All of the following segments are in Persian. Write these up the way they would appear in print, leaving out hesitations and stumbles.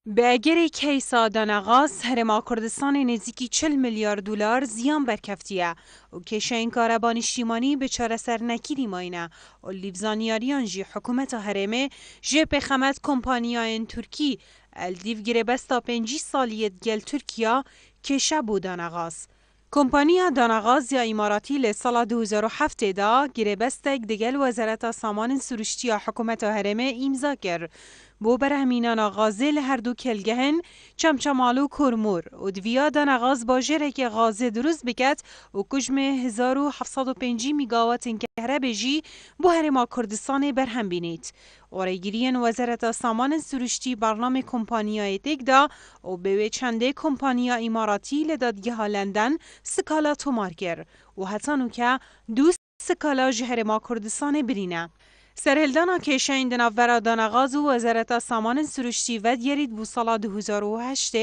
به اگر کیسا دانغاز هرما کردستان نزدیکی 40 میلیارد دلار زیان برکفتیه و کشه این کاربان اجتماعی به چاره سر نکیری ماینه و لیفزانیاریان جی حکومت هرمه جه پخمت کمپانیای ترکی الدیو گره بستا 5 سالیت گل ترکیا کشه بود دانغاز. کمپانیا دانغاز یا اماراتی لسال 2007 دا گره بستک دگل وزارت سامان سروشتی حکومت هرمه امضا کرد. بو برهمینان غازه لهر دو کلگهن چمچمالو کرمور و دویا دان غاز باجره که غازه دروز بکت و کجمه 1705 میگاوات کهربه جی بو هرما کردستان برهم بینید. ورگیرین وزارت سامان سروشتی برنامه کمپانیای تکدا و به چنده کمپانیا اماراتی لدادگه لندن سکالا تومار کرد و حتی که دو سکالا جهرما کردستان برینه. سرهلدانا کشین دناورا دانغاز و وزارت سامان سروشتی و دیرید بو سال 2008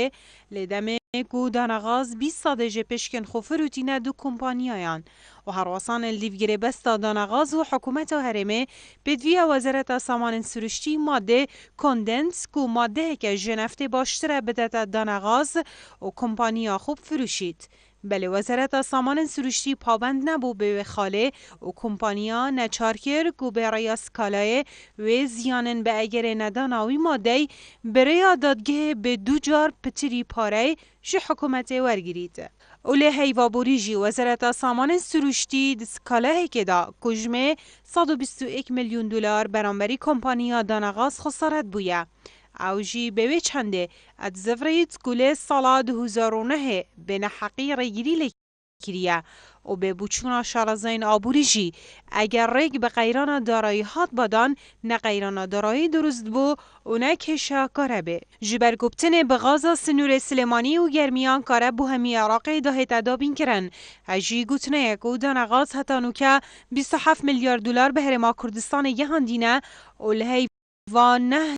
لدمه گو دانغاز 20 ساده پشکن خوفه روتینه دو کمپانیایان و هرواسان الدیوگیره بستا دانغاز و حکومت هرمه بدوی وزارت سامان سروشتی ماده کندنس کو ماده که جنفت باشتره بدت دانغاز و کمپانیا خوب فروشید. بله وزارت سامان سروشتی پابند نبو به خاله و کمپانیا نچار کرد گو به ریاس کالای و زیانن به اگر نداناوی ماده برای دادگه به 2 جار پتری پاره جه حکومت ورگیرید. اوله هیوابوری جی وزارت سامان سروشتی دسکاله که دا کجمه 121 میلیون دلار برانبری کمپانیا دانغاز خسارت بویا. او جی به چنده اد زفریت گله سال 2009 بین حقی ریگیری لکریه و به بوچونا شارزین آبوری جی اگر ریگ به غیران دارایی هات بدان نه غیران دارایی درست بو و نه کشا کاره به جبر گبتن به غازا سنور سلیمانی و گرمیان کاره بو همی عراقی ده تدابین کرن هجی گوتنه یک و دان غاز هتانو که 27 میلیارد دلار به هرما کردستان یهاندینه و لحی و نه